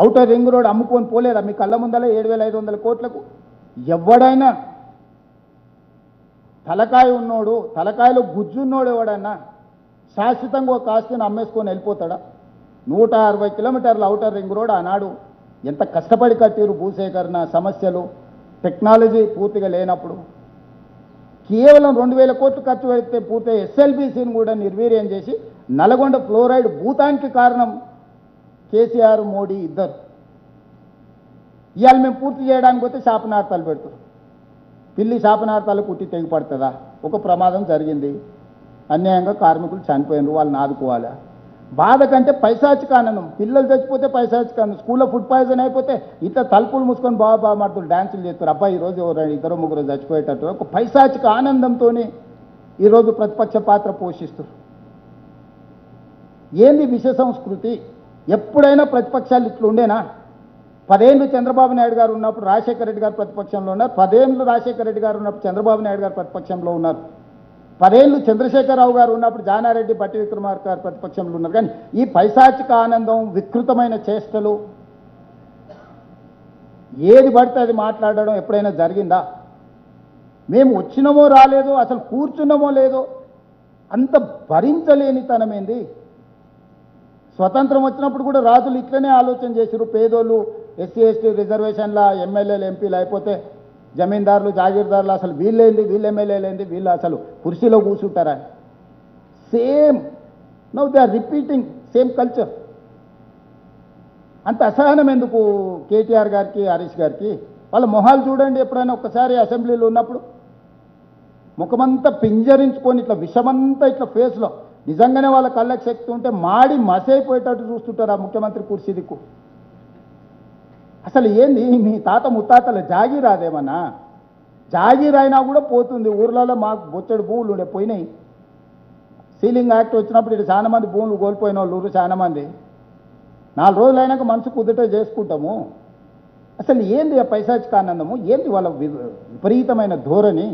Outer ring road అమ్ముకొని పోలేదా మీ కళ్ళ ముందల 7,500 కోట్లకు? ఎవడైనా తలకాయ ఉన్నోడు, తలకాయలో గుజ్జున్నోడు ఎవడన్నా శాశ్వతంగా ఒక ఆస్తిని అమ్మేసుకొని వెళ్ళిపోతాడా? 160 కిలోమీటర్ల ఔటర్ రింగ్ రోడ్ ఆనాడు ఎంత కష్టపడి కట్టిరు, భూసేకరణ సమస్యలు, టెక్నాలజీ పూర్తిగా లేనప్పుడు కేవలం 2,000 కోట్లు ఖర్చు పెడితే పూర్తి ఎస్ఎల్బీసీని కూడా నిర్వీర్యం చేసి నల్గొండ ఫ్లోరైడ్ భూతానికి కారణం కేసీఆర్, మోడీ ఇద్దరు. ఇవాళ మేము పూర్తి చేయడానికి పోతే శాపనార్థాలు పెడుతున్నాం. పిల్లి శాపనార్థాలు కుట్టి తెగిపడుతుందా? ఒక ప్రమాదం జరిగింది, అన్యాయంగా కార్మికులు చనిపోయినారు, వాళ్ళని ఆదుకోవాలా? బాధ కంటే పైశాచిక ఆనందం. పిల్లలు చచ్చిపోతే పైశాచిక ఆనందం, స్కూల్లో ఫుడ్ పాయిజన్ అయిపోతే ఇట్లా తలుపులు మూసుకొని బాగా మాడుతున్నారు, డ్యాన్సులు చేస్తారు. అబ్బాయి ఈరోజు ఇద్దరు ముగ్గురు చచ్చిపోయేటట్టు ఒక పైశాచిక ఆనందంతో ఈరోజు ప్రతిపక్ష పాత్ర పోషిస్తారు. ఏంది విష సంస్కృతి? ఎప్పుడైనా ప్రతిపక్షాలు ఇట్లా ఉండేనా? 10 ఏళ్ళు చంద్రబాబు నాయుడు గారు ఉన్నప్పుడు రాజశేఖర రెడ్డి గారు ప్రతిపక్షంలో ఉన్నారు, 10 ఏళ్ళు రాజశేఖర రెడ్డి గారు ఉన్నప్పుడు చంద్రబాబు నాయుడు గారు ప్రతిపక్షంలో ఉన్నారు, 10 ఏళ్ళు చంద్రశేఖరరావు గారు ఉన్నప్పుడు జానారెడ్డి, బట్టి విక్రమార్క గారు ప్రతిపక్షంలో ఉన్నారు. కానీ ఈ పైశాచిక ఆనందం, వికృతమైన చేష్టలు, ఏది పడితే అది మాట్లాడడం ఎప్పుడైనా జరిగిందా? మేము వచ్చినామో రాలేదో, అసలు కూర్చున్నామో లేదో, అంత భరించలేనితనమేంది? స్వతంత్రం వచ్చినప్పుడు కూడా రాజులు ఇట్లనే ఆలోచన చేశారు. పేదోళ్ళు, ఎస్సీ ఎస్టీ రిజర్వేషన్ల ఎమ్మెల్యేలు, ఎంపీలు అయిపోతే జమీందారులు, జాగీర్దారులు అసలు వీళ్ళేంది, వీళ్ళు ఎమ్మెల్యేలేంది, వీళ్ళు అసలు కుర్చీలో కూర్చుంటారా? Same now they are repeating same culture. అంత అసహనం ఎందుకు కేటీఆర్ గారికి, హరీష్ గారికి? వాళ్ళ మొహాలు చూడండి ఎప్పుడైనా ఒక్కసారి అసెంబ్లీలో ఉన్నప్పుడు. ముఖమంతా పింజరించుకొని ఇట్లా విషమంతా ఇట్లా ఫేస్లో, నిజంగానే వాళ్ళ కళ్ళకి శక్తి ఉంటే మాడి మసైపోయేటట్టు చూస్తుంటారు ఆ ముఖ్యమంత్రి కుర్చీ దిక్కు. అసలు ఏంది మీ తాత ముత్తాతల జాగీర్ రాదేమన్నా? జాగీర్ అయినా కూడా పోతుంది. ఊర్లలో మాకు బొచ్చడు భూములు ఉండే పోయినాయి. సీలింగ్ యాక్ట్ వచ్చినప్పుడు ఇటు చాలా మంది భూములు కోల్పోయిన వాళ్ళు ఊరు చాలా మంది. 4 రోజులు అయినాక మనసు కుదుట చేసుకుంటాము. అసలు ఏంది ఆ పైశాచిక ఆనందము? ఏంది వాళ్ళ విపరీతమైన ధోరణి?